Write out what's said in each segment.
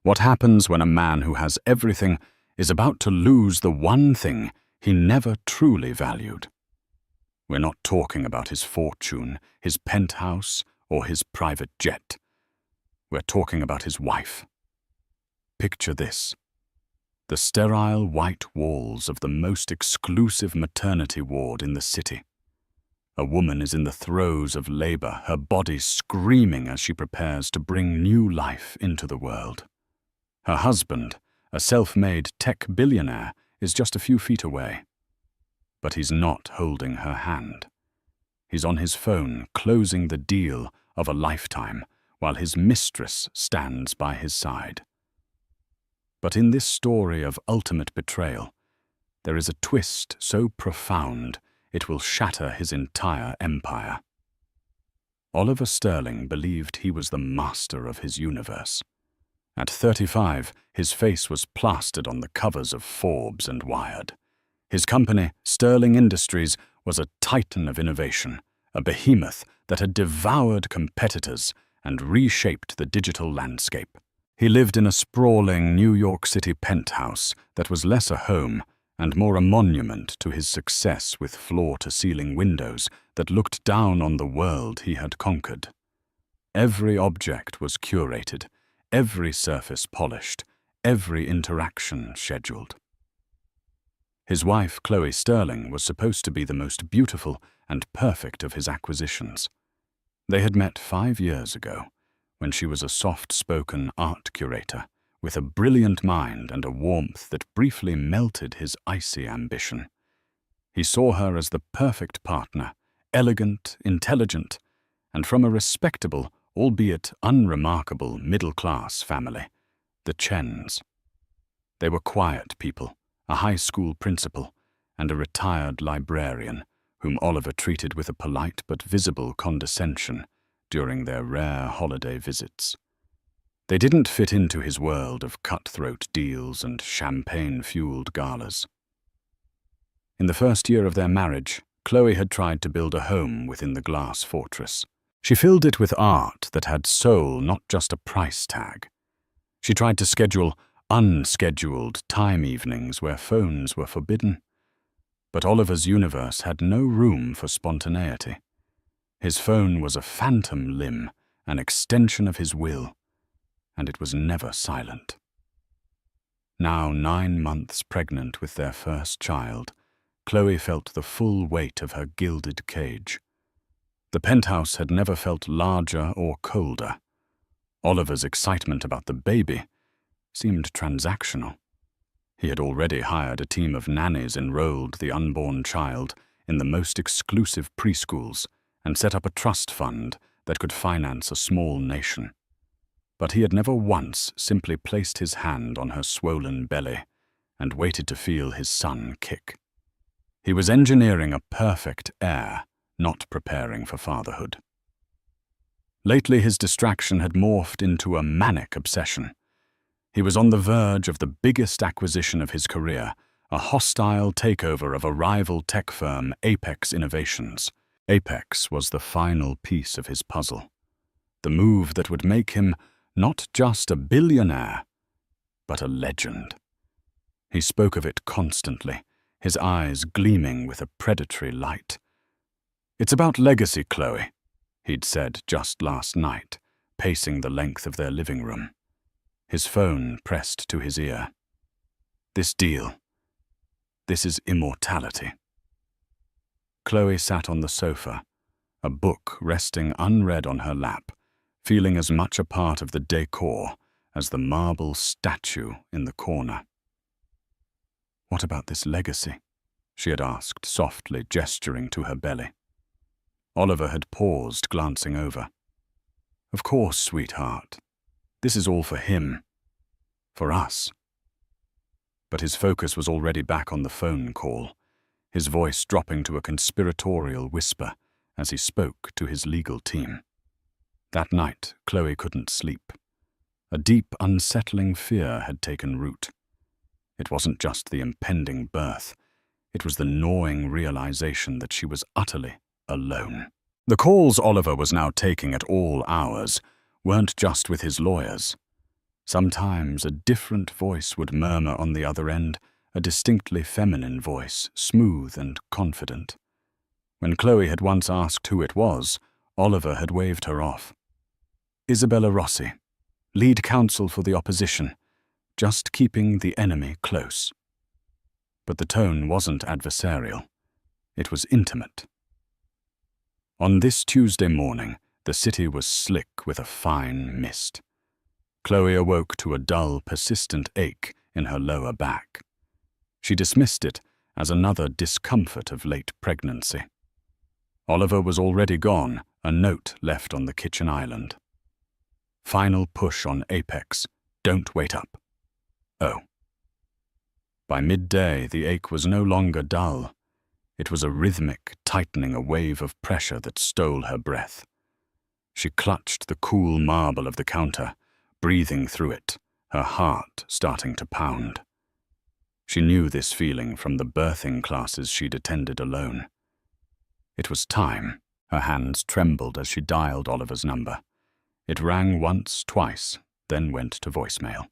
What happens when a man who has everything is about to lose the one thing he never truly valued? We're not talking about his fortune, his penthouse, or his private jet. We're talking about his wife. Picture this: the sterile white walls of the most exclusive maternity ward in the city. A woman is in the throes of labor, her body screaming as she prepares to bring new life into the world. Her husband, a self-made tech billionaire, is just a few feet away. But he's not holding her hand. He's on his phone, closing the deal of a lifetime, while his mistress stands by his side. But in this story of ultimate betrayal, there is a twist so profound it will shatter his entire empire. Oliver Sterling believed he was the master of his universe. At 35, his face was plastered on the covers of Forbes and Wired. His company, Sterling Industries, was a titan of innovation, a behemoth that had devoured competitors and reshaped the digital landscape. He lived in a sprawling New York City penthouse that was less a home and more a monument to his success, with floor-to-ceiling windows that looked down on the world he had conquered. Every object was curated, every surface polished, every interaction scheduled. His wife, Chloe Sterling, was supposed to be the most beautiful and perfect of his acquisitions. They had met 5 years ago, when she was a soft-spoken art curator, with a brilliant mind and a warmth that briefly melted his icy ambition. He saw her as the perfect partner, elegant, intelligent, and from a respectable, albeit unremarkable, middle-class family, the Chens. They were quiet people, a high school principal, and a retired librarian, whom Oliver treated with a polite but visible condescension during their rare holiday visits. They didn't fit into his world of cutthroat deals and champagne-fueled galas. In the first year of their marriage, Chloe had tried to build a home within the glass fortress. She filled it with art that had soul, not just a price tag. She tried to schedule unscheduled time evenings where phones were forbidden. But Oliver's universe had no room for spontaneity. His phone was a phantom limb, an extension of his will, and it was never silent. Now 9 months pregnant with their first child, Chloe felt the full weight of her gilded cage. The penthouse had never felt larger or colder. Oliver's excitement about the baby seemed transactional. He had already hired a team of nannies, enrolled the unborn child in the most exclusive preschools, and set up a trust fund that could finance a small nation. But he had never once simply placed his hand on her swollen belly and waited to feel his son kick. He was engineering a perfect heir, not preparing for fatherhood. Lately, his distraction had morphed into a manic obsession. He was on the verge of the biggest acquisition of his career, a hostile takeover of a rival tech firm, Apex Innovations. Apex was the final piece of his puzzle, the move that would make him not just a billionaire, but a legend. He spoke of it constantly, his eyes gleaming with a predatory light. "It's about legacy, Chloe," he'd said just last night, pacing the length of their living room. His phone pressed to his ear. "This deal, this is immortality." Chloe sat on the sofa, a book resting unread on her lap, feeling as much a part of the decor as the marble statue in the corner. "What about this legacy?" she had asked, softly gesturing to her belly. Oliver had paused, glancing over. "Of course, sweetheart. This is all for him. For us." But his focus was already back on the phone call, his voice dropping to a conspiratorial whisper as he spoke to his legal team. That night, Chloe couldn't sleep. A deep, unsettling fear had taken root. It wasn't just the impending birth. It was the gnawing realization that she was utterly alone. The calls Oliver was now taking at all hours weren't just with his lawyers. Sometimes a different voice would murmur on the other end, a distinctly feminine voice, smooth and confident. When Chloe had once asked who it was, Oliver had waved her off. Isabella Rossi, lead counsel for the opposition, just keeping the enemy close. But the tone wasn't adversarial. It was intimate. On this Tuesday morning, the city was slick with a fine mist. Chloe awoke to a dull, persistent ache in her lower back. She dismissed it as another discomfort of late pregnancy. Oliver was already gone, a note left on the kitchen island. Final push on Apex. Don't wait up. Oh. By midday, the ache was no longer dull. It was a rhythmic, tightening a wave of pressure that stole her breath. She clutched the cool marble of the counter, breathing through it, her heart starting to pound. She knew this feeling from the birthing classes she'd attended alone. It was time. Her hands trembled as she dialed Oliver's number. It rang once, twice, then went to voicemail.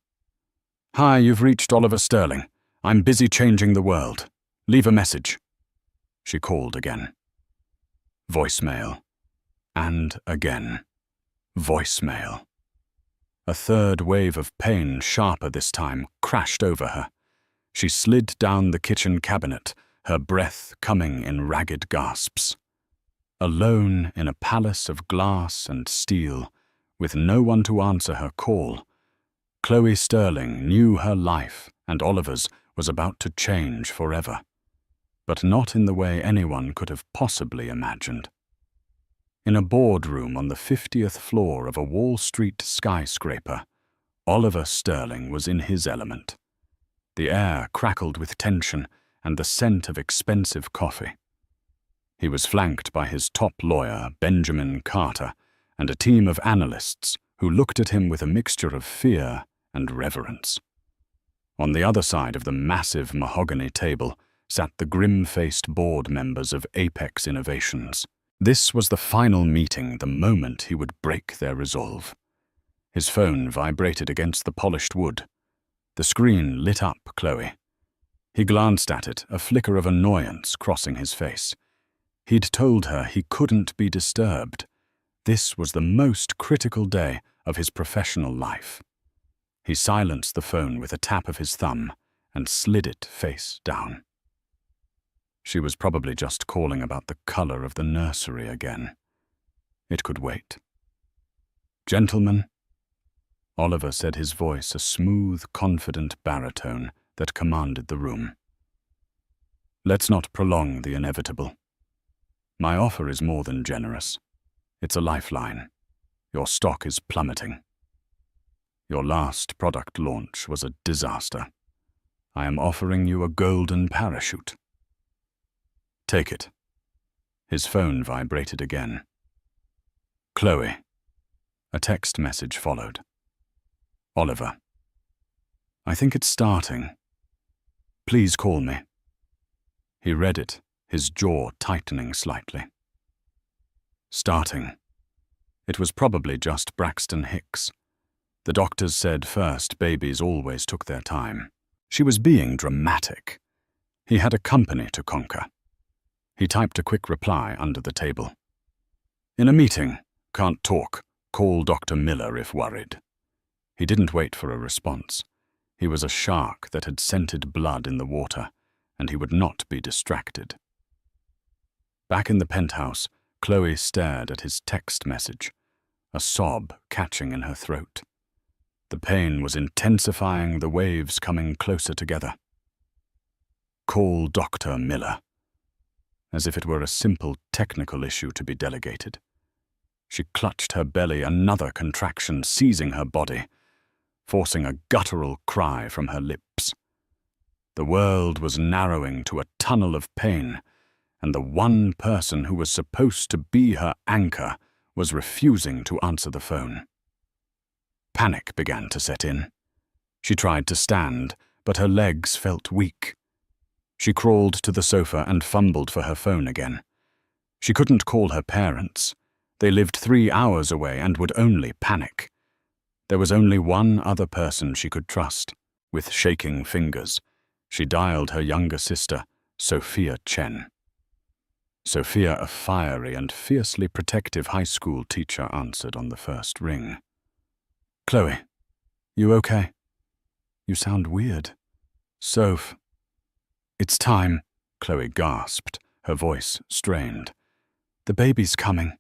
"Hi, you've reached Oliver Sterling. I'm busy changing the world. Leave a message." She called again. Voicemail. And again. Voicemail. A third wave of pain, sharper this time, crashed over her. She slid down the kitchen cabinet, her breath coming in ragged gasps. Alone in a palace of glass and steel, with no one to answer her call, Chloe Sterling knew her life and Oliver's was about to change forever, but not in the way anyone could have possibly imagined. In a boardroom on the 50th floor of a Wall Street skyscraper, Oliver Sterling was in his element. The air crackled with tension and the scent of expensive coffee. He was flanked by his top lawyer, Benjamin Carter, and a team of analysts who looked at him with a mixture of fear and reverence. On the other side of the massive mahogany table sat the grim-faced board members of Apex Innovations. This was the final meeting, the moment he would break their resolve. His phone vibrated against the polished wood. The screen lit up Chloe. He glanced at it, a flicker of annoyance crossing his face. He'd told her he couldn't be disturbed. This was the most critical day of his professional life. He silenced the phone with a tap of his thumb and slid it face down. She was probably just calling about the color of the nursery again. It could wait. "Gentlemen," Oliver said, his voice a smooth, confident baritone that commanded the room. "Let's not prolong the inevitable. My offer is more than generous. It's a lifeline. Your stock is plummeting. Your last product launch was a disaster. I am offering you a golden parachute. Take it." His phone vibrated again. "Chloe." A text message followed. "Oliver. I think it's starting. Please call me." He read it, his jaw tightening slightly. Starting. It was probably just Braxton Hicks. The doctors said first babies always took their time. She was being dramatic. He had a company to conquer. He typed a quick reply under the table. "In a meeting. Can't talk. Call Dr. Miller if worried." He didn't wait for a response. He was a shark that had scented blood in the water, and he would not be distracted. Back in the penthouse, Chloe stared at his text message, a sob catching in her throat. The pain was intensifying, the waves coming closer together. "Call Dr. Miller." As if it were a simple technical issue to be delegated. She clutched her belly, another contraction seizing her body, forcing a guttural cry from her lips. The world was narrowing to a tunnel of pain, and the one person who was supposed to be her anchor was refusing to answer the phone. Panic began to set in. She tried to stand, but her legs felt weak. She crawled to the sofa and fumbled for her phone again. She couldn't call her parents. They lived 3 hours away and would only panic. There was only one other person she could trust. With shaking fingers, she dialed her younger sister, Sophia Chen. Sophia, a fiery and fiercely protective high school teacher, answered on the first ring. "Chloe, you okay? You sound weird." "Soph." "It's time," Chloe gasped, her voice strained. "The baby's coming."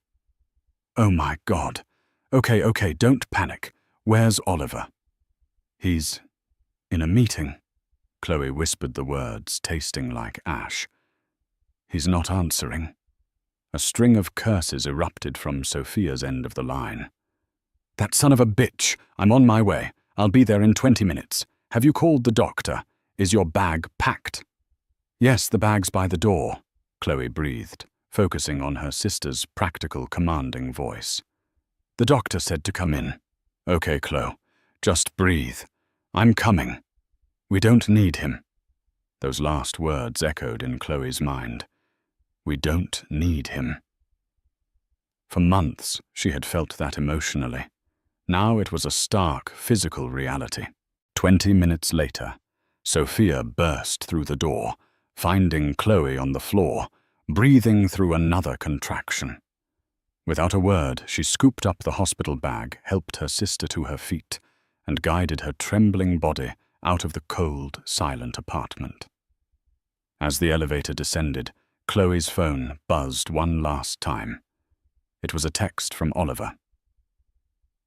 "Oh my God. Okay, don't panic. Where's Oliver?" "He's in a meeting." Chloe whispered the words, tasting like ash. "He's not answering." A string of curses erupted from Sophia's end of the line. "That son of a bitch! I'm on my way. I'll be there in 20 minutes. Have you called the doctor? Is your bag packed?" "Yes, the bag's by the door," Chloe breathed, focusing on her sister's practical, commanding voice. "The doctor said to come in." "Okay, Chloe. Just breathe. I'm coming. We don't need him." Those last words echoed in Chloe's mind. We don't need him. For months, she had felt that emotionally. Now it was a stark, physical reality. 20 minutes later, Sophia burst through the door, finding Chloe on the floor, breathing through another contraction. Without a word, she scooped up the hospital bag, helped her sister to her feet, and guided her trembling body out of the cold, silent apartment. As the elevator descended, Chloe's phone buzzed one last time. It was a text from Oliver.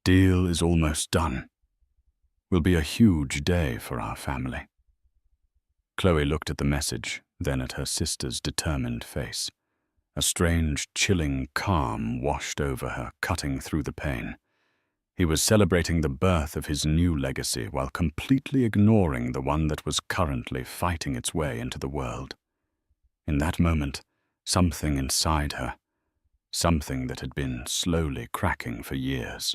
"Deal is almost done. Will be a huge day for our family." Chloe looked at the message, then at her sister's determined face. A strange, chilling calm washed over her, cutting through the pain. He was celebrating the birth of his new legacy while completely ignoring the one that was currently fighting its way into the world. In that moment, something inside her, something that had been slowly cracking for years,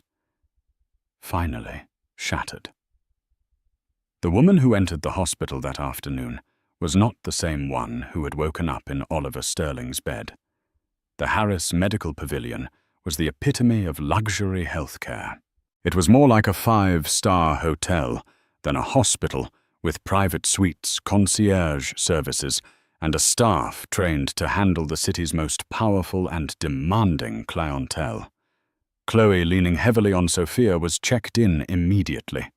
finally shattered. The woman who entered the hospital that afternoon was not the same one who had woken up in Oliver Sterling's bed. The Harris Medical Pavilion was the epitome of luxury healthcare. It was more like a 5-star hotel than a hospital with private suites, concierge services, and a staff trained to handle the city's most powerful and demanding clientele. Chloe, leaning heavily on Sophia, was checked in immediately.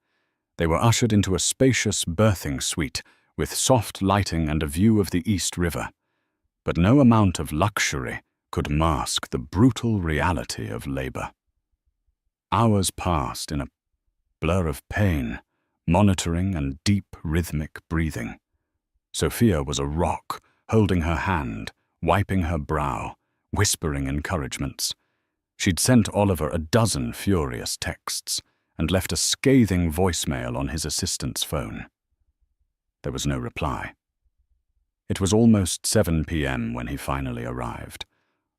They were ushered into a spacious birthing suite with soft lighting and a view of the East River. But no amount of luxury could mask the brutal reality of labor. Hours passed in a blur of pain, monitoring, and deep rhythmic breathing. Sophia was a rock, holding her hand, wiping her brow, whispering encouragements. She'd sent Oliver a dozen furious texts and left a scathing voicemail on his assistant's phone. There was no reply. It was almost 7 p.m. when he finally arrived.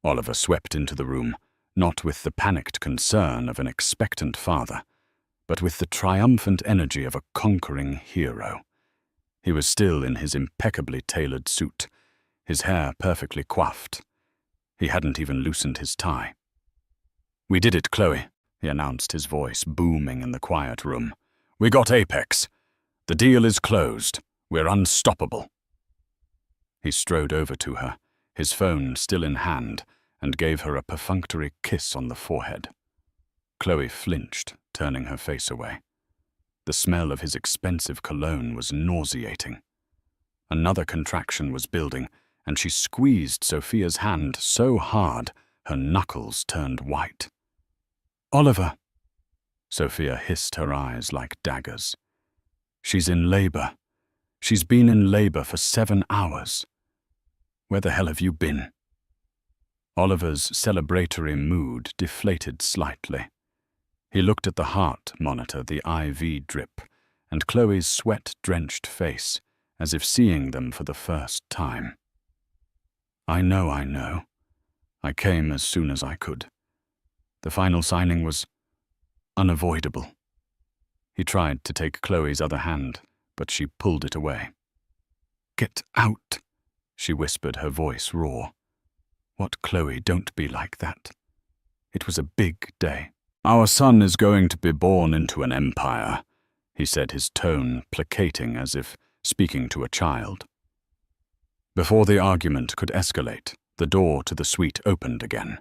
Oliver swept into the room, not with the panicked concern of an expectant father, but with the triumphant energy of a conquering hero. He was still in his impeccably tailored suit, his hair perfectly coiffed. He hadn't even loosened his tie. "We did it, Chloe," he announced, his voice booming in the quiet room. "We got Apex. The deal is closed. We're unstoppable." He strode over to her, his phone still in hand, and gave her a perfunctory kiss on the forehead. Chloe flinched, turning her face away. The smell of his expensive cologne was nauseating. Another contraction was building, and she squeezed Sophia's hand so hard her knuckles turned white. "Oliver!" Sophia hissed, her eyes like daggers. "She's in labor. She's been in labor for 7 hours. Where the hell have you been?" Oliver's celebratory mood deflated slightly. He looked at the heart monitor, the IV drip, and Chloe's sweat-drenched face, as if seeing them for the first time. I know. I came as soon as I could. The final signing was unavoidable." He tried to take Chloe's other hand, but she pulled it away. "Get out," she whispered, her voice raw. "What, Chloe, don't be like that. It was a big day." Our son is going to be born into an empire, he said, his tone placating as if speaking to a child. Before the argument could escalate, the door to the suite opened again.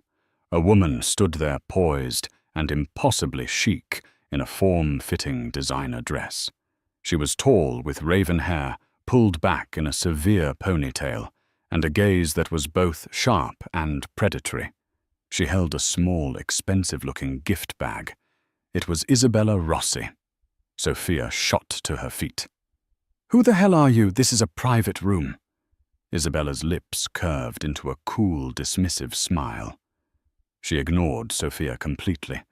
A woman stood there poised and impossibly chic in a form-fitting designer dress. She was tall, with raven hair pulled back in a severe ponytail, and a gaze that was both sharp and predatory. She held a small, expensive-looking gift bag. It was Isabella Rossi. Sophia shot to her feet. "Who the hell are you? This is a private room." Isabella's lips curved into a cool, dismissive smile. She ignored Sophia completely,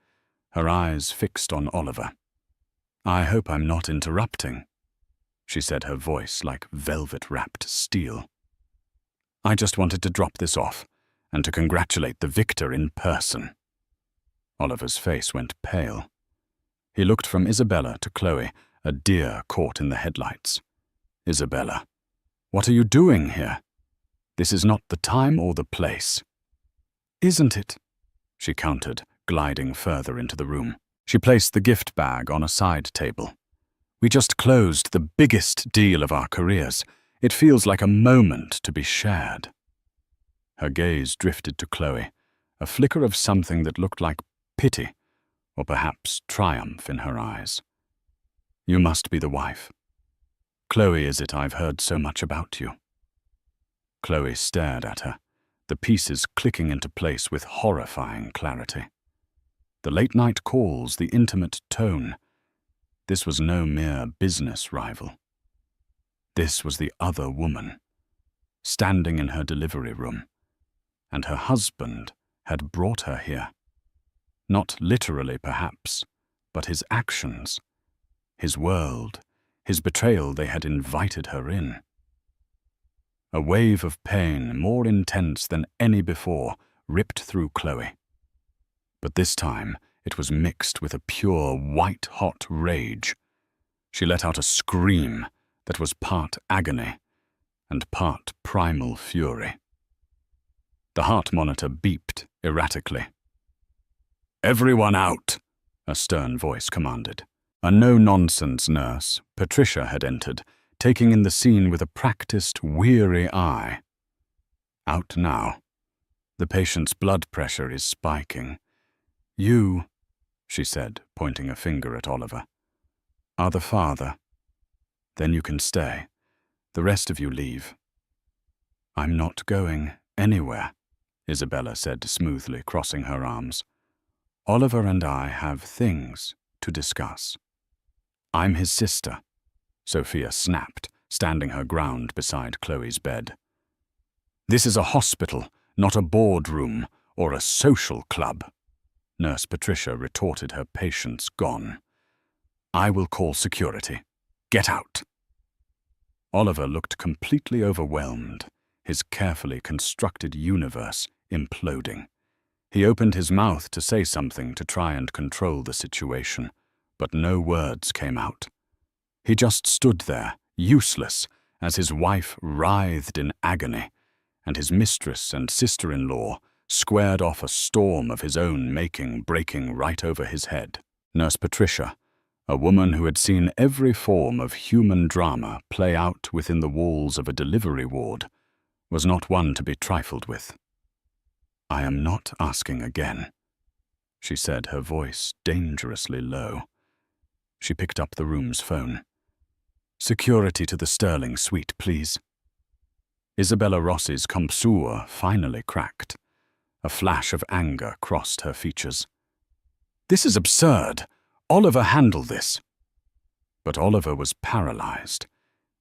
her eyes fixed on Oliver. "I hope I'm not interrupting," she said, her voice like velvet-wrapped steel. "I just wanted to drop this off and to congratulate the victor in person." Oliver's face went pale. He looked from Isabella to Chloe, a deer caught in the headlights. "Isabella, what are you doing here? This is not the time or the place." "Isn't it?" she countered, gliding further into the room. She placed the gift bag on a side table. "We just closed the biggest deal of our careers. It feels like a moment to be shared." Her gaze drifted to Chloe, a flicker of something that looked like pity, or perhaps triumph in her eyes. "You must be the wife. Chloe is it I've heard so much about you." Chloe stared at her, the pieces clicking into place with horrifying clarity. The late-night calls, the intimate tone. This was no mere business rival. This was the other woman, standing in her delivery room, and her husband had brought her here. Not literally, perhaps, but his actions, his world, his betrayal, they had invited her in. A wave of pain, more intense than any before, ripped through Chloe. But this time it was mixed with a pure, white-hot rage. She let out a scream that was part agony and part primal fury. The heart monitor beeped erratically. "Everyone out," a stern voice commanded. A no-nonsense nurse, Patricia, had entered, taking in the scene with a practiced, weary eye. "Out now. The patient's blood pressure is spiking. You," she said, pointing a finger at Oliver, "are the father. Then you can stay. The rest of you leave." "I'm not going anywhere," Isabella said smoothly, crossing her arms. "Oliver and I have things to discuss." "I'm his sister," Sophia snapped, standing her ground beside Chloe's bed. "This is a hospital, not a boardroom or a social club," Nurse Patricia retorted, her patience gone. "I will call security. Get out." Oliver looked completely overwhelmed, his carefully constructed universe imploding. He opened his mouth to say something to try and control the situation, but no words came out. He just stood there, useless, as his wife writhed in agony, and his mistress and sister-in-law squared off a storm of his own making, breaking right over his head. Nurse Patricia, a woman who had seen every form of human drama play out within the walls of a delivery ward, was not one to be trifled with. "I am not asking again," she said, her voice dangerously low. She picked up the room's phone. "Security to the Sterling suite, please." Isabella Rossi's compseur finally cracked. A flash of anger crossed her features. "This is absurd. Oliver handled this." But Oliver was paralyzed.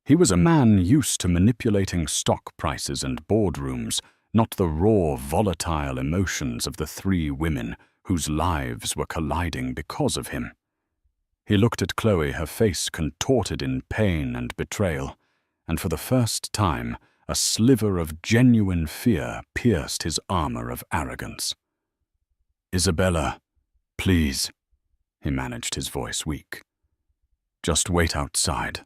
He was a man used to manipulating stock prices and boardrooms, not the raw, volatile emotions of the three women whose lives were colliding because of him. He looked at Chloe, her face contorted in pain and betrayal, and for the first time a sliver of genuine fear pierced his armor of arrogance. "Isabella, please," he managed, his voice weak. "Just wait outside."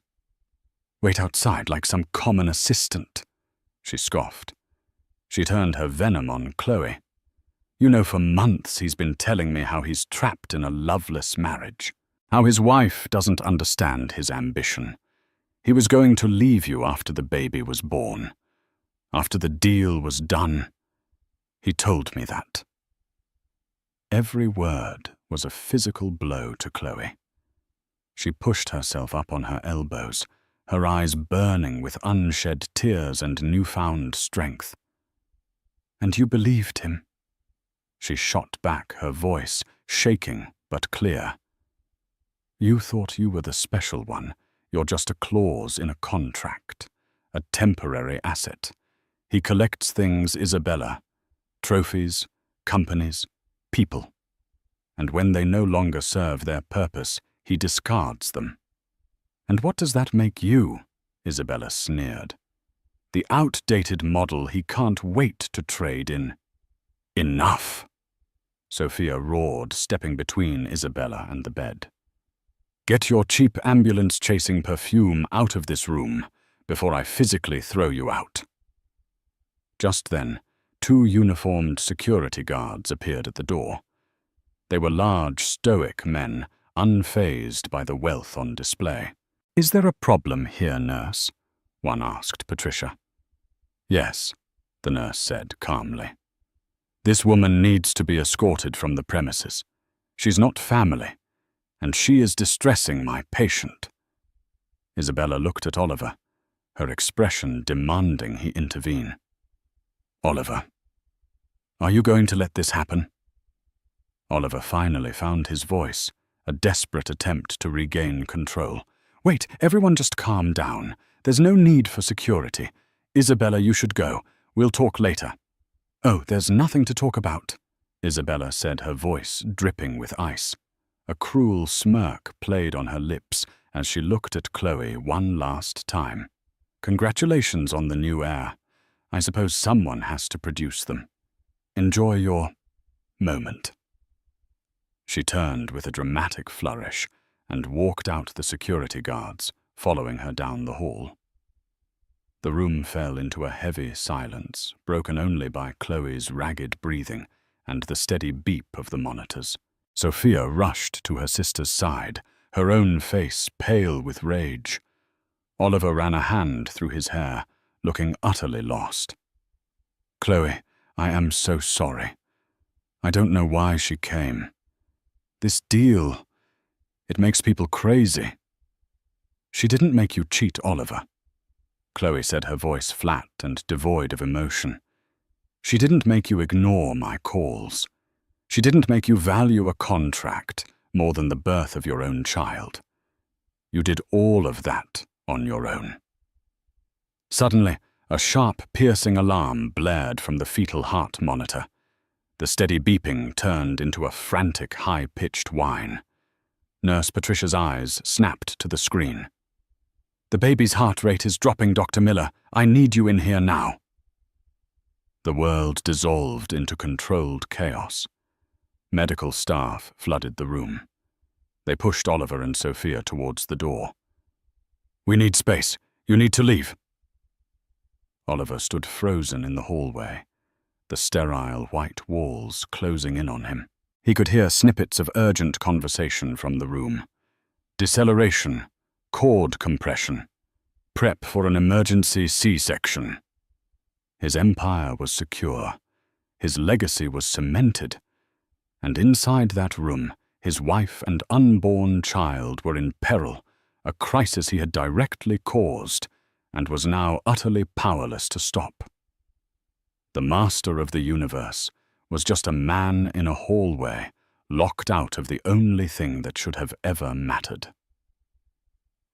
"Wait outside like some common assistant," she scoffed. She turned her venom on Chloe. You know, for months he's been telling me how he's trapped in a loveless marriage, how his wife doesn't understand his ambition. He was going to leave you after the baby was born, after the deal was done. He told me that. Every word was a physical blow to Chloe. She pushed herself up on her elbows, her eyes burning with unshed tears and newfound strength. And you believed him? She shot back, her voice shaking but clear. You thought you were the special one. You're just a clause in a contract, a temporary asset. He collects things, Isabella, trophies, companies, people. And when they no longer serve their purpose, he discards them. And what does that make you? Isabella sneered. The outdated model he can't wait to trade in. Enough! Sophia roared, stepping between Isabella and the bed. Get your cheap ambulance-chasing perfume out of this room before I physically throw you out. Just then, 2 uniformed security guards appeared at the door. They were large, stoic men, unfazed by the wealth on display. Is there a problem here, nurse? One asked Patricia. Yes, the nurse said calmly. This woman needs to be escorted from the premises. She's not family, and she is distressing my patient. Isabella looked at Oliver, her expression demanding he intervene. Oliver, are you going to let this happen? Oliver finally found his voice, a desperate attempt to regain control. Wait, everyone just calm down. There's no need for security. Isabella, you should go. We'll talk later. Oh, there's nothing to talk about, Isabella said, her voice dripping with ice. A cruel smirk played on her lips as she looked at Chloe one last time. Congratulations on the new heir. I suppose someone has to produce them. Enjoy your moment. She turned with a dramatic flourish and walked out the security guards, following her down the hall. The room fell into a heavy silence, broken only by Chloe's ragged breathing and the steady beep of the monitors. Sophia rushed to her sister's side, her own face pale with rage. Oliver ran a hand through his hair, looking utterly lost. Chloe, I am so sorry. I don't know why she came. This deal, it makes people crazy. She didn't make you cheat, Oliver. Chloe said, her voice flat and devoid of emotion. She didn't make you ignore my calls. She didn't make you value a contract more than the birth of your own child. You did all of that on your own. Suddenly, a sharp, piercing alarm blared from the fetal heart monitor. The steady beeping turned into a frantic, high-pitched whine. Nurse Patricia's eyes snapped to the screen. The baby's heart rate is dropping, Dr. Miller. I need you in here now. The world dissolved into controlled chaos. Medical staff flooded the room. They pushed Oliver and Sophia towards the door. We need space. You need to leave. Oliver stood frozen in the hallway, the sterile white walls closing in on him. He could hear snippets of urgent conversation from the room. Deceleration, cord compression, prep for an emergency C-section. His empire was secure. His legacy was cemented. And inside that room, his wife and unborn child were in peril, a crisis he had directly caused and was now utterly powerless to stop. The master of the universe was just a man in a hallway, locked out of the only thing that should have ever mattered.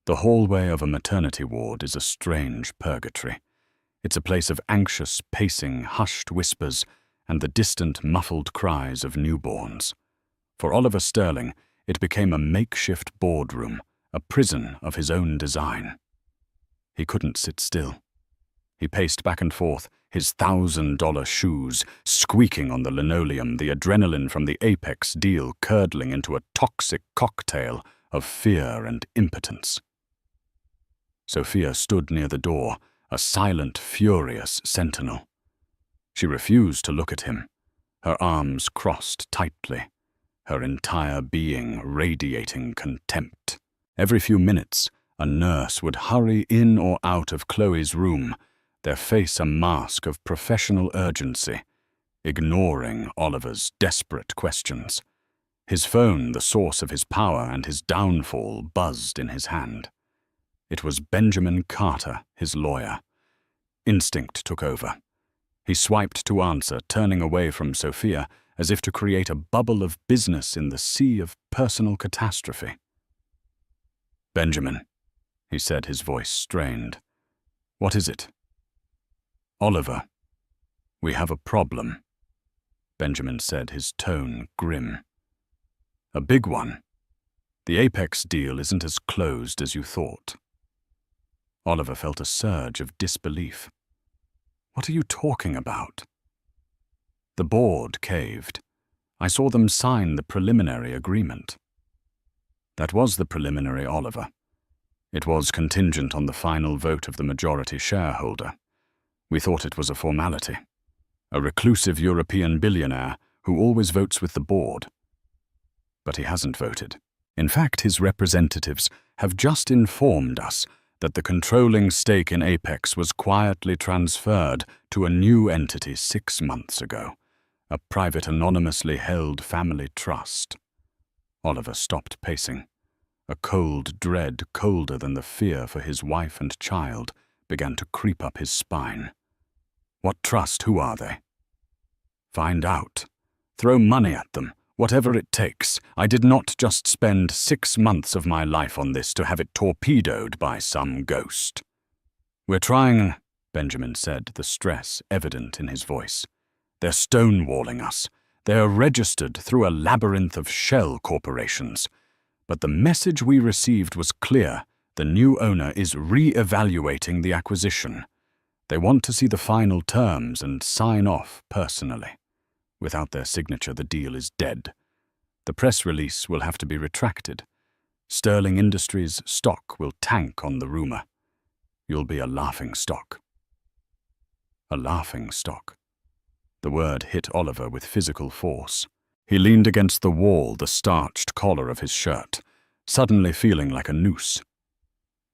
The hallway of a maternity ward is a strange purgatory. It's a place of anxious pacing, hushed whispers, and the distant, muffled cries of newborns. For Oliver Sterling, it became a makeshift boardroom, a prison of his own design. He couldn't sit still. He paced back and forth, his $1,000 shoes squeaking on the linoleum, the adrenaline from the Apex deal curdling into a toxic cocktail of fear and impotence. Sophia stood near the door, a silent, furious sentinel. She refused to look at him, her arms crossed tightly, her entire being radiating contempt. Every few minutes, a nurse would hurry in or out of Chloe's room, their face a mask of professional urgency, ignoring Oliver's desperate questions. His phone, the source of his power and his downfall, buzzed in his hand. It was Benjamin Carter, his lawyer. Instinct took over. He swiped to answer, turning away from Sophia as if to create a bubble of business in the sea of personal catastrophe. "Benjamin," he said, his voice strained. "What is it?" "Oliver, we have a problem," Benjamin said, his tone grim. "A big one. The Apex deal isn't as closed as you thought." Oliver felt a surge of disbelief. "What are you talking about?" "The board caved. I saw them sign the preliminary agreement." "That was the preliminary, Oliver. It was contingent on the final vote of the majority shareholder. We thought it was a formality. A reclusive European billionaire who always votes with the board. But he hasn't voted. In fact, his representatives have just informed us that the controlling stake in Apex was quietly transferred to a new entity 6 months ago, a private anonymously held family trust." Oliver stopped pacing. A cold dread, colder than the fear for his wife and child, began to creep up his spine. "What trust? Who are they?" "Find out. Throw money at them. Whatever it takes. I did not just spend 6 months of my life on this to have it torpedoed by some ghost." "We're trying," Benjamin said, the stress evident in his voice. "They're stonewalling us. They're registered through a labyrinth of shell corporations. But the message we received was clear. The new owner is re-evaluating the acquisition. They want to see the final terms and sign off personally. Without their signature, the deal is dead. The press release will have to be retracted. Sterling Industries' stock will tank on the rumor. You'll be a laughing stock." A laughing stock. The word hit Oliver with physical force. He leaned against the wall, the starched collar of his shirt, suddenly feeling like a noose.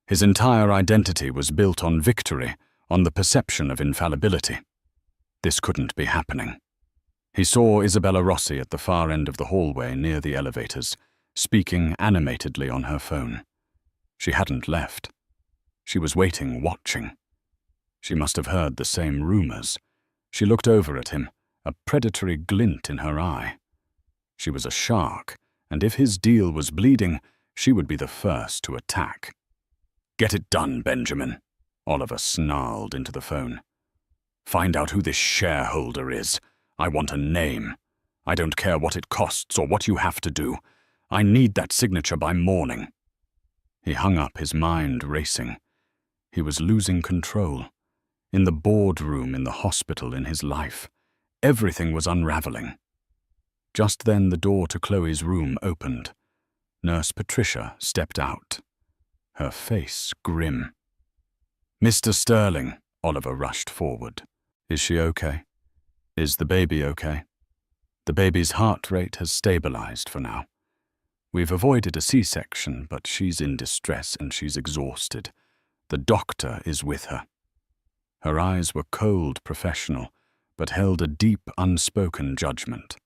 His entire identity was built on victory, on the perception of infallibility. This couldn't be happening. He saw Isabella Rossi at the far end of the hallway near the elevators, speaking animatedly on her phone. She hadn't left. She was waiting, watching. She must have heard the same rumors. She looked over at him, a predatory glint in her eye. She was a shark, and if his deal was bleeding, she would be the first to attack. "Get it done, Benjamin," Oliver snarled into the phone. "Find out who this shareholder is. I want a name. I don't care what it costs or what you have to do. I need that signature by morning." He hung up, his mind racing. He was losing control. In the boardroom, in the hospital, in his life, everything was unraveling. Just then the door to Chloe's room opened. Nurse Patricia stepped out, her face grim. "Mr. Sterling," Oliver rushed forward. "Is she okay? Is the baby okay?" "The baby's heart rate has stabilized for now. We've avoided a C-section, but she's in distress and she's exhausted. The doctor is with her." Her eyes were cold, professional, but held a deep, unspoken judgment.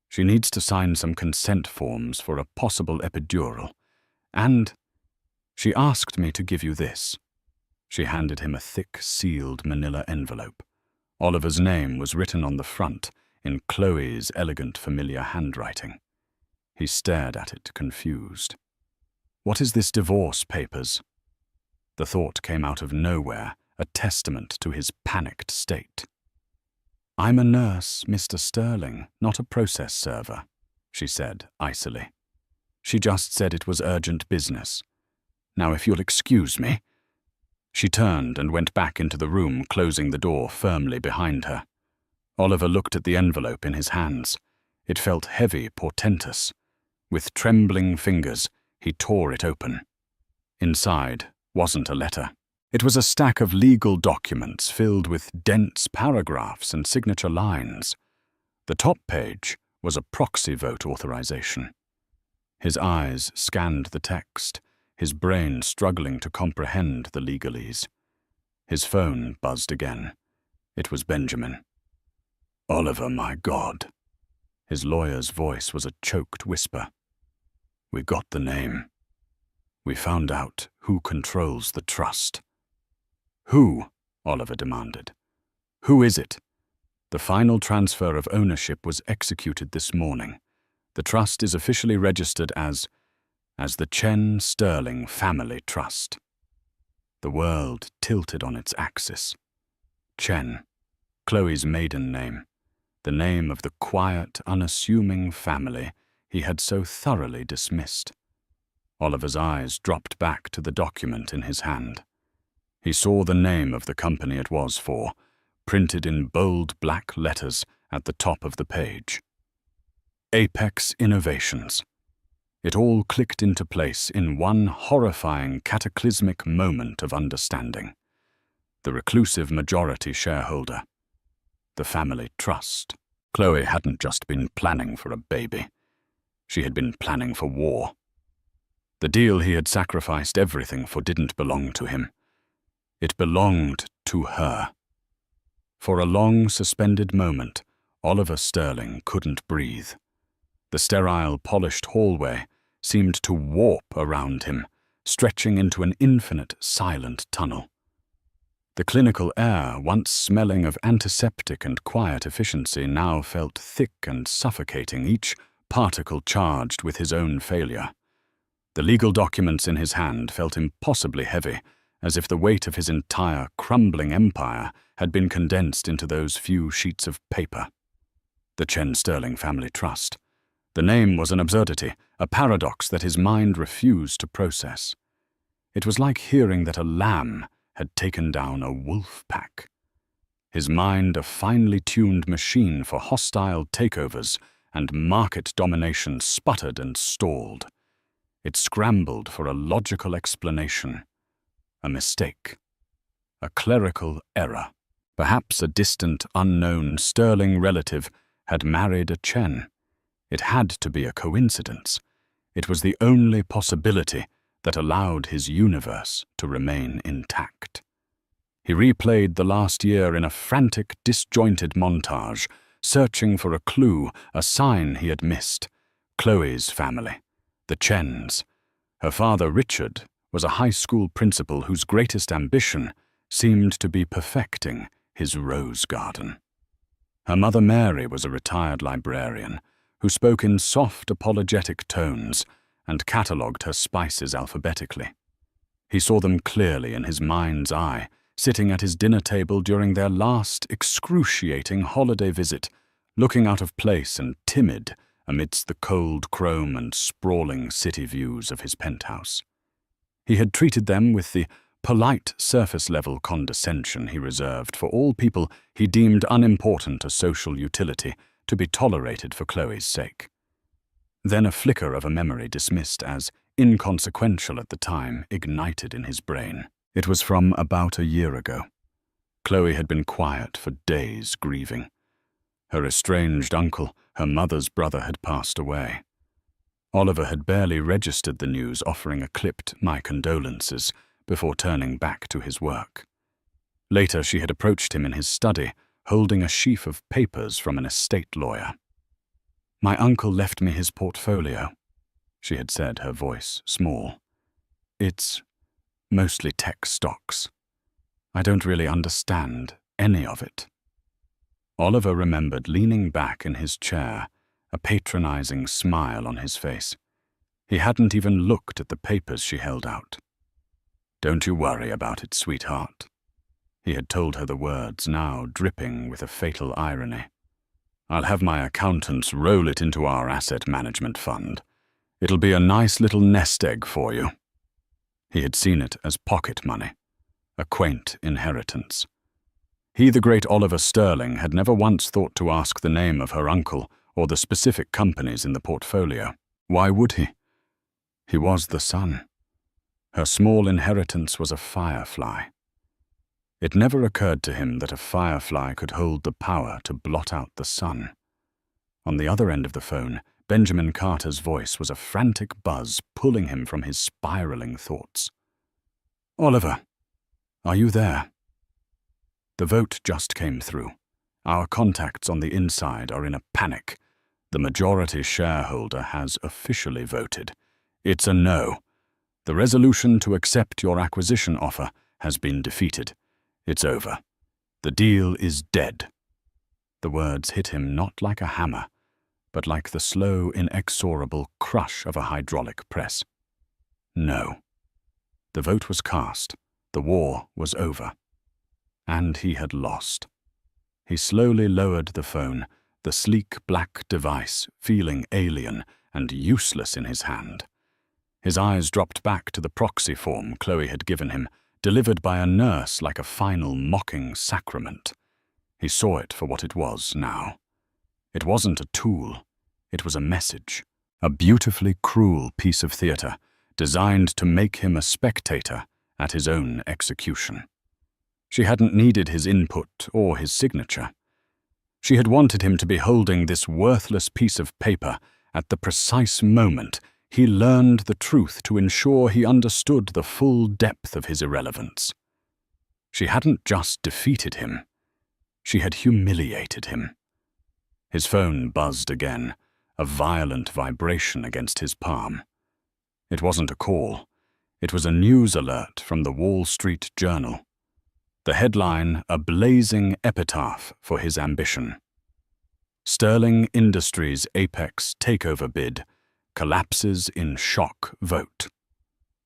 "She needs to sign some consent forms for a possible epidural. And she asked me to give you this." She handed him a thick, sealed manila envelope. Oliver's name was written on the front in Chloe's elegant, familiar handwriting. He stared at it, confused. "What is this divorce papers?" The thought came out of nowhere, a testament to his panicked state. "I'm a nurse, Mr. Sterling, not a process server," she said icily. "She just said it was urgent business. Now, if you'll excuse me." She turned and went back into the room, closing the door firmly behind her. Oliver looked at the envelope in his hands. It felt heavy, portentous. With trembling fingers, he tore it open. Inside wasn't a letter. It was a stack of legal documents filled with dense paragraphs and signature lines. The top page was a proxy vote authorization. His eyes scanned the text, his brain struggling to comprehend the legalese. His phone buzzed again. It was Benjamin. "Oliver, my God." His lawyer's voice was a choked whisper. "We got the name. We found out who controls the trust." "Who?" Oliver demanded. "Who is it?" "The final transfer of ownership was executed this morning. The trust is officially registered as the Chen Sterling Family Trust." The world tilted on its axis. Chen, Chloe's maiden name, the name of the quiet, unassuming family he had so thoroughly dismissed. Oliver's eyes dropped back to the document in his hand. He saw the name of the company it was for, printed in bold black letters at the top of the page. Apex Innovations. It all clicked into place in one horrifying, cataclysmic moment of understanding. The reclusive majority shareholder. The family trust. Chloe hadn't just been planning for a baby. She had been planning for war. The deal he had sacrificed everything for didn't belong to him. It belonged to her. For a long, suspended moment, Oliver Sterling couldn't breathe. The sterile, polished hallway seemed to warp around him, stretching into an infinite, silent tunnel. The clinical air, once smelling of antiseptic and quiet efficiency, now felt thick and suffocating, each particle charged with his own failure. The legal documents in his hand felt impossibly heavy, as if the weight of his entire crumbling empire had been condensed into those few sheets of paper. The Chen Sterling Family Trust. The name was an absurdity, a paradox that his mind refused to process. It was like hearing that a lamb had taken down a wolf pack. His mind a finely tuned machine for hostile takeovers and market domination sputtered and stalled. It scrambled for a logical explanation. A mistake. A clerical error. Perhaps a distant, unknown Sterling relative had married a Chen. It had to be a coincidence. It was the only possibility that allowed his universe to remain intact. He replayed the last year in a frantic, disjointed montage, searching for a clue, a sign he had missed. Chloe's family. The Chens. Her father, Richard, was a high school principal whose greatest ambition seemed to be perfecting his rose garden. Her mother, Mary, was a retired librarian who spoke in soft, apologetic tones and catalogued her spices alphabetically. He saw them clearly in his mind's eye, sitting at his dinner table during their last excruciating holiday visit, looking out of place and timid amidst the cold chrome and sprawling city views of his penthouse. He had treated them with the polite surface-level condescension he reserved for all people he deemed unimportant a social utility to be tolerated for Chloe's sake. Then a flicker of a memory dismissed as inconsequential at the time ignited in his brain. It was from about a year ago. Chloe had been quiet for days, grieving. Her estranged uncle, her mother's brother, had passed away. Oliver had barely registered the news, offering a clipped "my condolences" before turning back to his work. Later, she had approached him in his study, holding a sheaf of papers from an estate lawyer. "My uncle left me his portfolio," she had said, her voice small. "It's mostly tech stocks. I don't really understand any of it." Oliver remembered leaning back in his chair, a patronizing smile on his face. He hadn't even looked at the papers she held out. "Don't you worry about it, sweetheart." He had told her the words, now dripping with a fatal irony. "I'll have my accountants roll it into our asset management fund. It'll be a nice little nest egg for you." He had seen it as pocket money, a quaint inheritance. He, the great Oliver Sterling, had never once thought to ask the name of her uncle or the specific companies in the portfolio. Why would he? He was the sun. Her small inheritance was a firefly. It never occurred to him that a firefly could hold the power to blot out the sun. On the other end of the phone, Benjamin Carter's voice was a frantic buzz pulling him from his spiraling thoughts. "Oliver, are you there? The vote just came through. Our contacts on the inside are in a panic. The majority shareholder has officially voted. It's a no. The resolution to accept your acquisition offer has been defeated. It's over. The deal is dead." The words hit him not like a hammer, but like the slow, inexorable crush of a hydraulic press. No. The vote was cast. The war was over. And he had lost. He slowly lowered the phone, the sleek black device feeling alien and useless in his hand. His eyes dropped back to the proxy form Chloe had given him, delivered by a nurse like a final mocking sacrament. He saw it for what it was now. It wasn't a tool. It was a message, a beautifully cruel piece of theater designed to make him a spectator at his own execution. She hadn't needed his input or his signature. She had wanted him to be holding this worthless piece of paper at the precise moment he learned the truth to ensure he understood the full depth of his irrelevance. She hadn't just defeated him. She had humiliated him. His phone buzzed again, a violent vibration against his palm. It wasn't a call. It was a news alert from the Wall Street Journal. The headline, a blazing epitaph for his ambition. Sterling Industries' Apex takeover bid collapses in shock vote.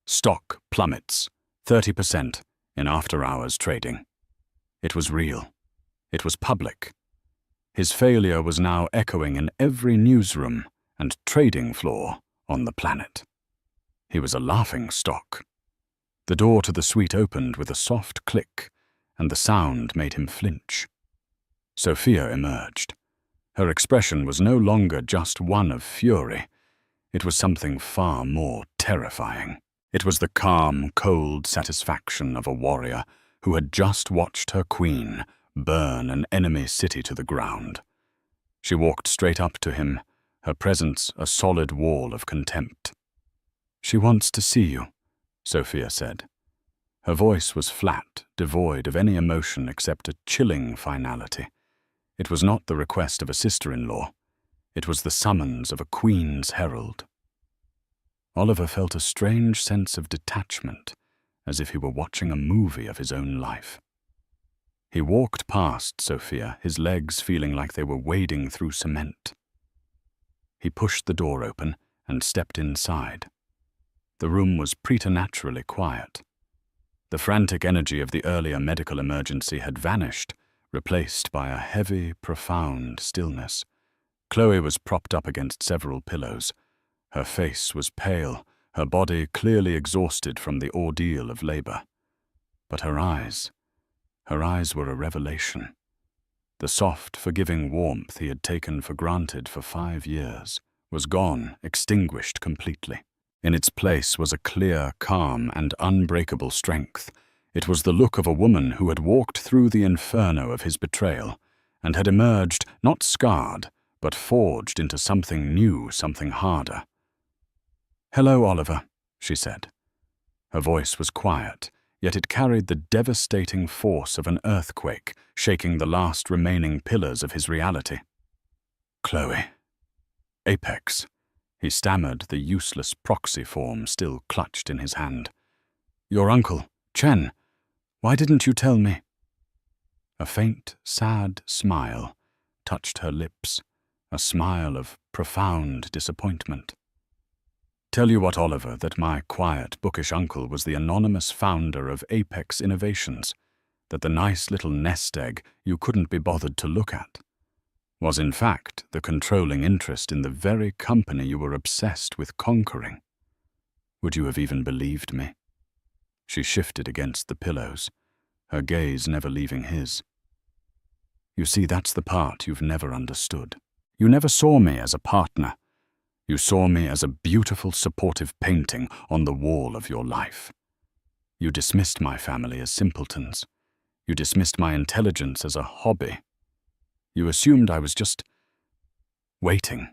Stock plummets 30% in after-hours trading. It was real. It was public. His failure was now echoing in every newsroom and trading floor on the planet. He was a laughing stock. The door to the suite opened with a soft click, and the sound made him flinch. Sophia emerged. Her expression was no longer just one of fury. It was something far more terrifying. It was the calm, cold satisfaction of a warrior who had just watched her queen burn an enemy city to the ground. She walked straight up to him, her presence a solid wall of contempt. "She wants to see you," Sophia said. Her voice was flat, devoid of any emotion except a chilling finality. It was not the request of a sister-in-law. It was the summons of a queen's herald. Oliver felt a strange sense of detachment, as if he were watching a movie of his own life. He walked past Sophia, his legs feeling like they were wading through cement. He pushed the door open and stepped inside. The room was preternaturally quiet. The frantic energy of the earlier medical emergency had vanished, replaced by a heavy, profound stillness. Chloe was propped up against several pillows. Her face was pale, her body clearly exhausted from the ordeal of labor. But her eyes were a revelation. The soft, forgiving warmth he had taken for granted for 5 years was gone, extinguished completely. In its place was a clear, calm, and unbreakable strength. It was the look of a woman who had walked through the inferno of his betrayal and had emerged not scarred, but forged into something new, something harder. "Hello, Oliver," she said. Her voice was quiet, yet it carried the devastating force of an earthquake, shaking the last remaining pillars of his reality. "Chloe. Apex." He stammered, the useless proxy form still clutched in his hand. "Your uncle, Chen. Why didn't you tell me?" A faint, sad smile touched her lips, a smile of profound disappointment. "Tell you what, Oliver, that my quiet, bookish uncle was the anonymous founder of Apex Innovations, that the nice little nest egg you couldn't be bothered to look at was in fact the controlling interest in the very company you were obsessed with conquering. Would you have even believed me?" She shifted against the pillows, her gaze never leaving his. "You see, that's the part you've never understood. You never saw me as a partner. You saw me as a beautiful, supportive painting on the wall of your life. You dismissed my family as simpletons. You dismissed my intelligence as a hobby. You assumed I was just Waiting.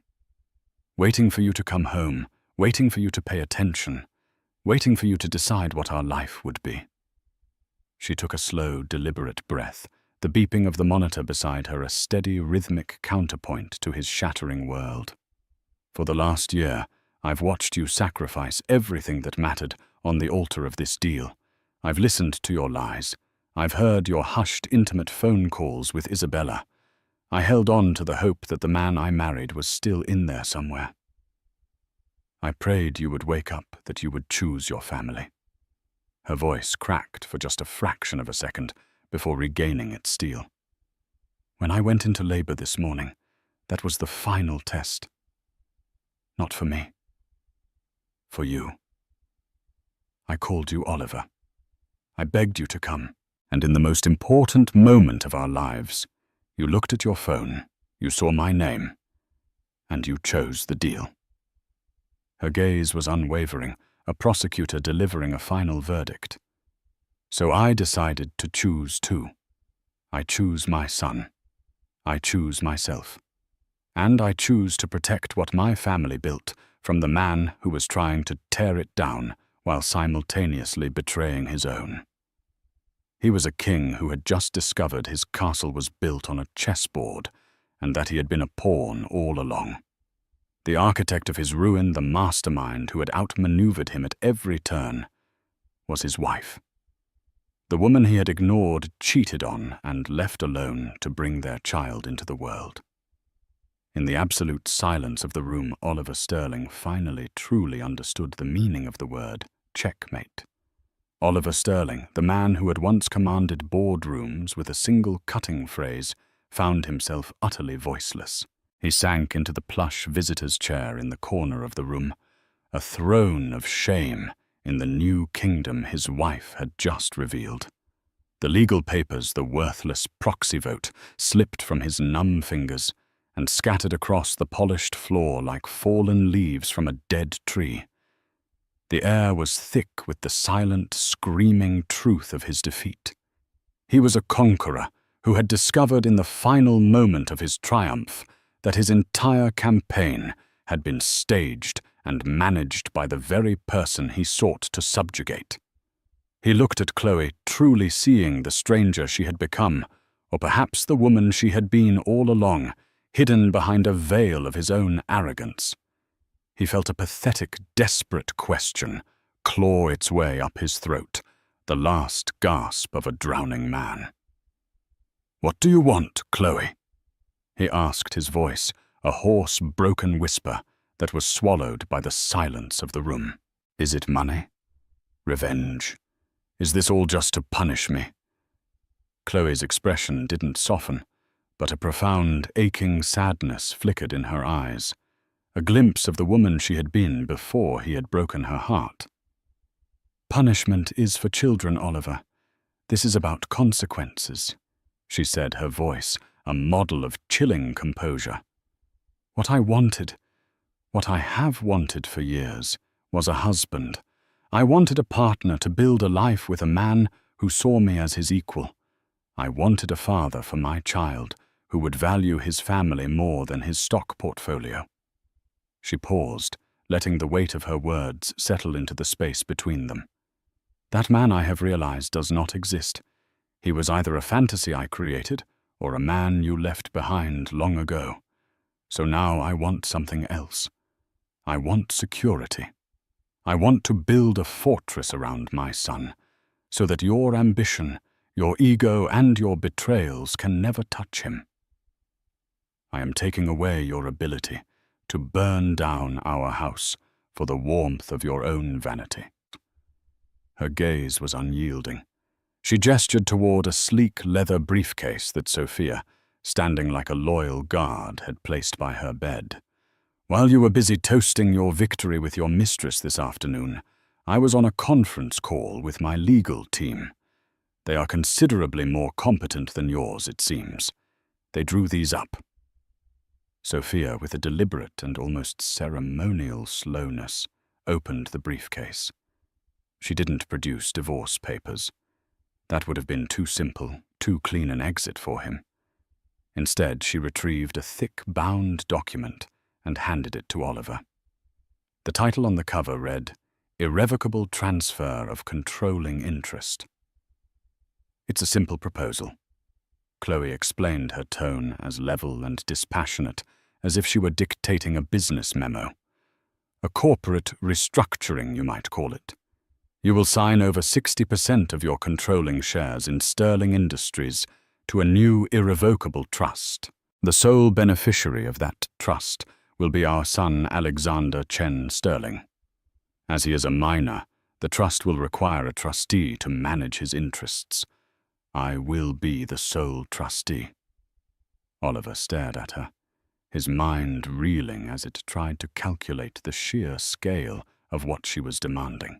Waiting for you to come home, waiting for you to pay attention, waiting for you to decide what our life would be. She took a slow, deliberate breath, the beeping of the monitor beside her a steady, rhythmic counterpoint to his shattering world. For the last year, I've watched you sacrifice everything that mattered on the altar of this deal. I've listened to your lies. I've heard your hushed, intimate phone calls with Isabella. I held on to the hope that the man I married was still in there somewhere. I prayed you would wake up, that you would choose your family. Her voice cracked for just a fraction of a second before regaining its steel. When I went into labor this morning, that was the final test. Not for me. For you. I called you Oliver. I begged you to come, and in the most important moment of our lives, you looked at your phone, you saw my name, and you chose the deal. Her gaze was unwavering, a prosecutor delivering a final verdict. So I decided to choose too. I choose my son. I choose myself. And I choose to protect what my family built from the man who was trying to tear it down while simultaneously betraying his own. He was a king who had just discovered his castle was built on a chessboard and that he had been a pawn all along. The architect of his ruin, the mastermind who had outmaneuvered him at every turn, was his wife. The woman he had ignored, cheated on, and left alone to bring their child into the world. In the absolute silence of the room, Oliver Sterling finally truly understood the meaning of the word checkmate. Oliver Sterling, the man who had once commanded boardrooms with a single cutting phrase, found himself utterly voiceless. He sank into the plush visitor's chair in the corner of the room, a throne of shame in the new kingdom his wife had just revealed. The legal papers, the worthless proxy vote, slipped from his numb fingers and scattered across the polished floor like fallen leaves from a dead tree. The air was thick with the silent, screaming truth of his defeat. He was a conqueror who had discovered in the final moment of his triumph that his entire campaign had been staged and managed by the very person he sought to subjugate. He looked at Chloe, truly seeing the stranger she had become, or perhaps the woman she had been all along, hidden behind a veil of his own arrogance. He felt a pathetic, desperate question claw its way up his throat, the last gasp of a drowning man. "What do you want, Chloe?" he asked, his voice a hoarse, broken whisper that was swallowed by the silence of the room. "Is it money? Revenge? Is this all just to punish me?" Chloe's expression didn't soften, but a profound, aching sadness flickered in her eyes, a glimpse of the woman she had been before he had broken her heart. "Punishment is for children, Oliver. This is about consequences," she said, her voice a model of chilling composure. "What I wanted, what I have wanted for years, was a husband. I wanted a partner to build a life with a man who saw me as his equal. I wanted a father for my child who would value his family more than his stock portfolio." She paused, letting the weight of her words settle into the space between them. "That man, I have realized, does not exist. He was either a fantasy I created or a man you left behind long ago. So now I want something else. I want security. I want to build a fortress around my son, so that your ambition, your ego, and your betrayals can never touch him. I am taking away your ability to burn down our house for the warmth of your own vanity." Her gaze was unyielding. She gestured toward a sleek leather briefcase that Sophia, standing like a loyal guard, had placed by her bed. "While you were busy toasting your victory with your mistress this afternoon, I was on a conference call with my legal team. They are considerably more competent than yours, it seems. They drew these up." Sophia, with a deliberate and almost ceremonial slowness, opened the briefcase. She didn't produce divorce papers. That would have been too simple, too clean an exit for him. Instead, she retrieved a thick, bound document and handed it to Oliver. The title on the cover read, "Irrevocable Transfer of Controlling Interest." "It's a simple proposal." Chloe explained, her tone as level and dispassionate as if she were dictating a business memo. "A corporate restructuring, you might call it. You will sign over 60% of your controlling shares in Sterling Industries to a new irrevocable trust. The sole beneficiary of that trust will be our son Alexander Chen Sterling. As he is a minor, the trust will require a trustee to manage his interests. I will be the sole trustee." Oliver stared at her, his mind reeling as it tried to calculate the sheer scale of what she was demanding.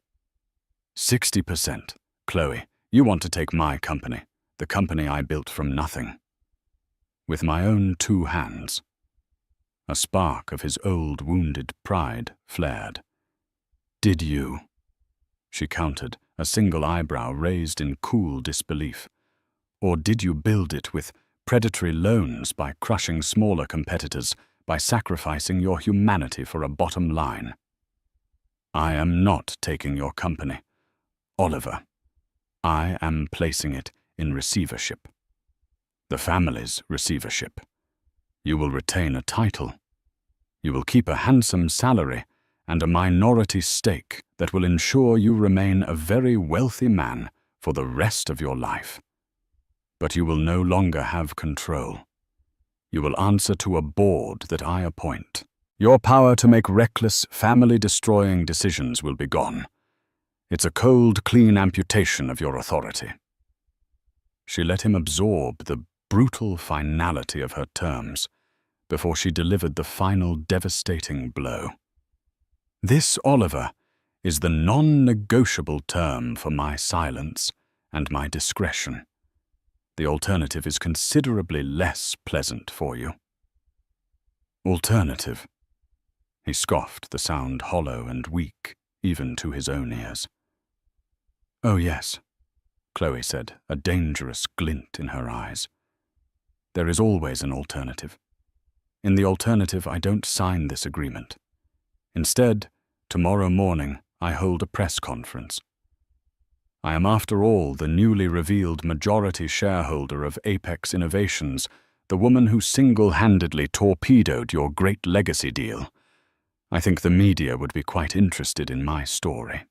60%. Chloe, you want to take my company, the company I built from nothing. With my own 2 hands. A spark of his old wounded pride flared. "Did you?" She countered, a single eyebrow raised in cool disbelief. "Or did you build it with predatory loans by crushing smaller competitors, by sacrificing your humanity for a bottom line?" "I am not taking your company. Oliver, I am placing it in receivership. The family's receivership. You will retain a title. You will keep a handsome salary and a minority stake that will ensure you remain a very wealthy man for the rest of your life. But you will no longer have control. You will answer to a board that I appoint. Your power to make reckless, family-destroying decisions will be gone. It's a cold, clean amputation of your authority." She let him absorb the brutal finality of her terms before she delivered the final devastating blow. "This, Oliver, is the non-negotiable term for my silence and my discretion. The alternative is considerably less pleasant for you." "Alternative?" He scoffed, the sound hollow and weak, even to his own ears. "Oh yes," Chloe said, a dangerous glint in her eyes. "There is always an alternative. In the alternative, I don't sign this agreement. Instead, tomorrow morning, I hold a press conference. I am, after all, the newly revealed majority shareholder of Apex Innovations, the woman who single-handedly torpedoed your great legacy deal. I think the media would be quite interested in my story."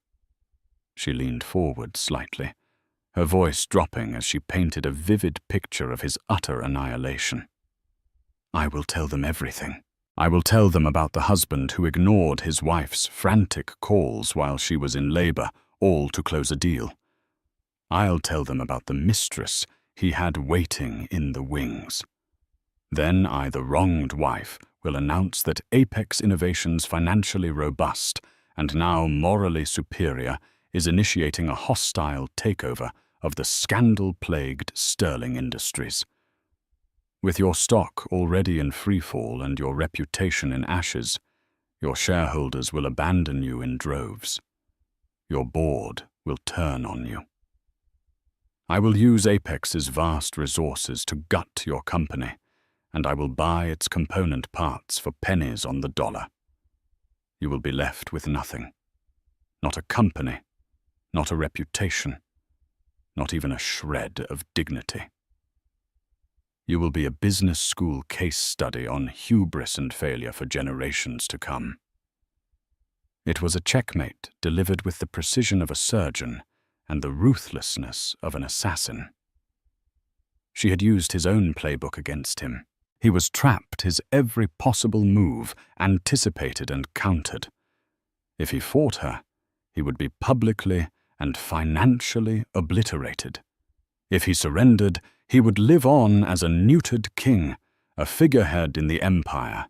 She leaned forward slightly, her voice dropping as she painted a vivid picture of his utter annihilation. "I will tell them everything. I will tell them about the husband who ignored his wife's frantic calls while she was in labor, all to close a deal. I'll tell them about the mistress he had waiting in the wings. Then I, the wronged wife, will announce that Apex Innovations, financially robust and now morally superior, is initiating a hostile takeover of the scandal-plagued Sterling Industries. With your stock already in freefall and your reputation in ashes, your shareholders will abandon you in droves. Your board will turn on you. I will use Apex's vast resources to gut your company, and I will buy its component parts for pennies on the dollar. You will be left with nothing. Not a company, not a reputation, not even a shred of dignity. You will be a business school case study on hubris and failure for generations to come." It was a checkmate delivered with the precision of a surgeon and the ruthlessness of an assassin. She had used his own playbook against him. He was trapped, his every possible move anticipated and countered. If he fought her, he would be publicly and financially obliterated. If he surrendered, he would live on as a neutered king, a figurehead in the empire.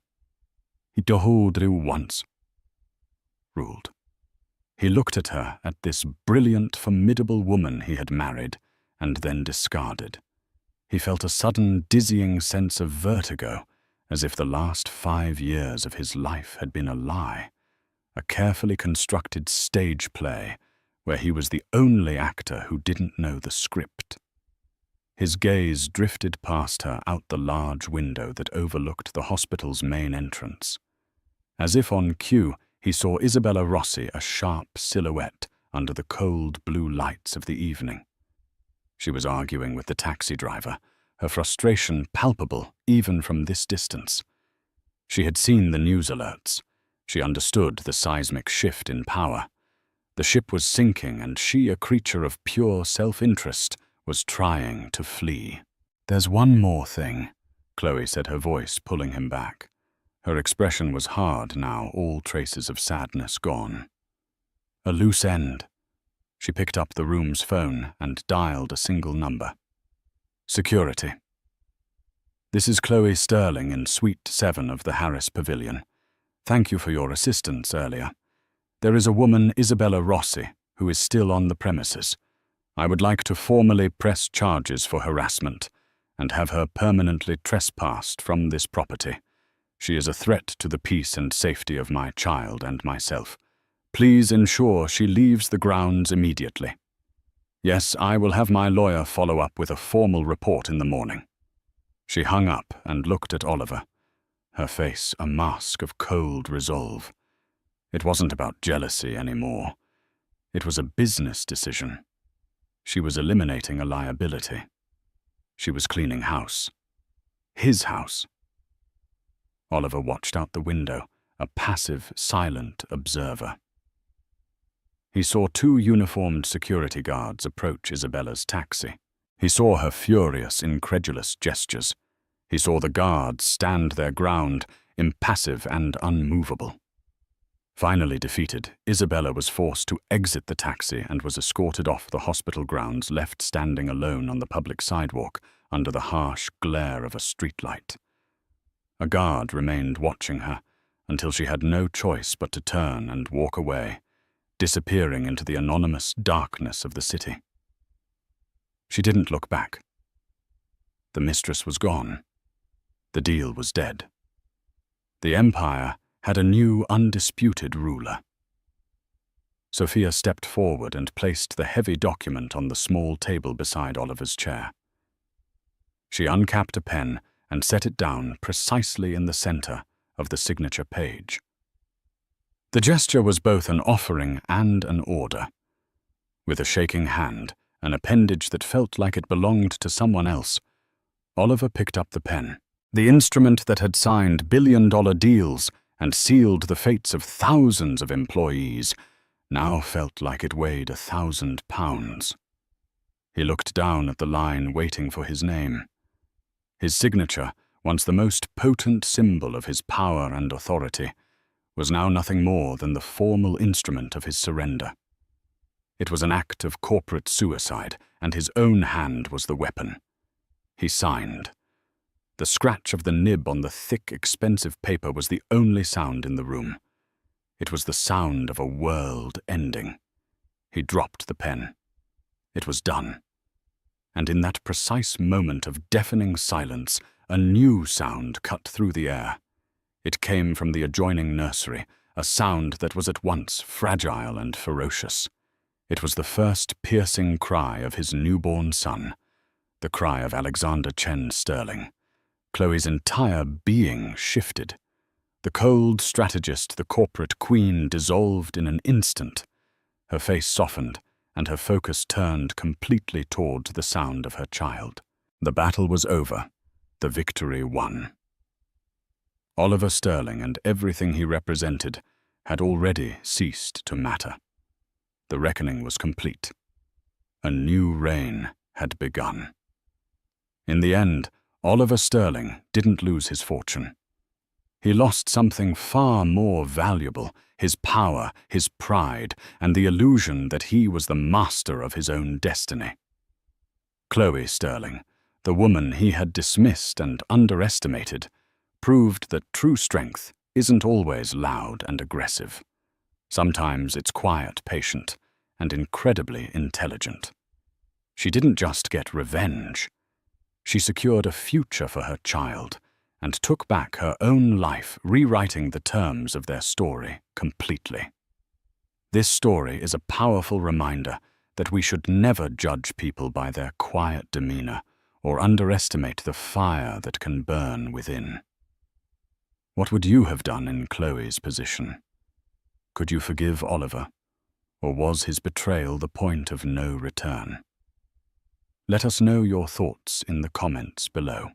He dohodru once, ruled. He looked at her, at this brilliant, formidable woman he had married, and then discarded. He felt a sudden, dizzying sense of vertigo, as if the last 5 years of his life had been a lie, a carefully constructed stage play where he was the only actor who didn't know the script. His gaze drifted past her out the large window that overlooked the hospital's main entrance. As if on cue, he saw Isabella Rossi, a sharp silhouette under the cold blue lights of the evening. She was arguing with the taxi driver, her frustration palpable even from this distance. She had seen the news alerts. She understood the seismic shift in power. The ship was sinking, and she, a creature of pure self-interest, was trying to flee. "There's one more thing," Chloe said, her voice pulling him back. Her expression was hard now, all traces of sadness gone. "A loose end." She picked up the room's phone and dialed a single number. "Security. This is Chloe Sterling in Suite 7 of the Harris Pavilion. Thank you for your assistance earlier. There is a woman, Isabella Rossi, who is still on the premises. I would like to formally press charges for harassment and have her permanently trespassed from this property. She is a threat to the peace and safety of my child and myself. Please ensure she leaves the grounds immediately. Yes, I will have my lawyer follow up with a formal report in the morning." She hung up and looked at Oliver, her face a mask of cold resolve. It wasn't about jealousy anymore. It was a business decision. She was eliminating a liability. She was cleaning house. His house. Oliver watched out the window, a passive, silent observer. He saw 2 uniformed security guards approach Isabella's taxi. He saw her furious, incredulous gestures. He saw the guards stand their ground, impassive and unmovable. Finally defeated, Isabella was forced to exit the taxi and was escorted off the hospital grounds, left standing alone on the public sidewalk under the harsh glare of a streetlight. A guard remained watching her until she had no choice but to turn and walk away, disappearing into the anonymous darkness of the city. She didn't look back. The mistress was gone. The deal was dead. The empire had a new, undisputed ruler. Sophia stepped forward and placed the heavy document on the small table beside Oliver's chair. She uncapped a pen and set it down precisely in the center of the signature page. The gesture was both an offering and an order. With a shaking hand, an appendage that felt like it belonged to someone else, Oliver picked up the pen. The instrument that had signed billion-dollar deals and sealed the fates of thousands of employees now felt like it weighed 1,000 pounds. He looked down at the line waiting for his name. His signature, once the most potent symbol of his power and authority, was now nothing more than the formal instrument of his surrender. It was an act of corporate suicide, and his own hand was the weapon. He signed. The scratch of the nib on the thick, expensive paper was the only sound in the room. It was the sound of a world ending. He dropped the pen. It was done. And in that precise moment of deafening silence, a new sound cut through the air. It came from the adjoining nursery, a sound that was at once fragile and ferocious. It was the first piercing cry of his newborn son, the cry of Alexander Chen Sterling. Chloe's entire being shifted. The cold strategist, the corporate queen, dissolved in an instant. Her face softened, and her focus turned completely toward the sound of her child. The battle was over. The victory won. Oliver Sterling and everything he represented had already ceased to matter. The reckoning was complete. A new reign had begun. In the end, Oliver Sterling didn't lose his fortune. He lost something far more valuable, his power, his pride, and the illusion that he was the master of his own destiny. Chloe Sterling, the woman he had dismissed and underestimated, proved that true strength isn't always loud and aggressive. Sometimes it's quiet, patient, and incredibly intelligent. She didn't just get revenge. She secured a future for her child and took back her own life, rewriting the terms of their story completely. This story is a powerful reminder that we should never judge people by their quiet demeanor or underestimate the fire that can burn within. What would you have done in Chloe's position? Could you forgive Oliver, or was his betrayal the point of no return? Let us know your thoughts in the comments below.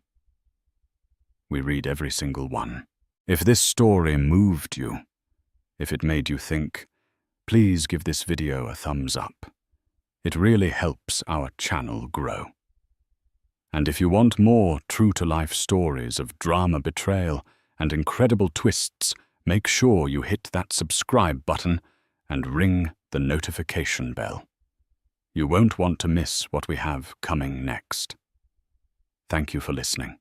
We read every single one. If this story moved you, if it made you think, please give this video a thumbs up. It really helps our channel grow. And if you want more true-to-life stories of drama, betrayal, and incredible twists, make sure you hit that subscribe button and ring the notification bell. You won't want to miss what we have coming next. Thank you for listening.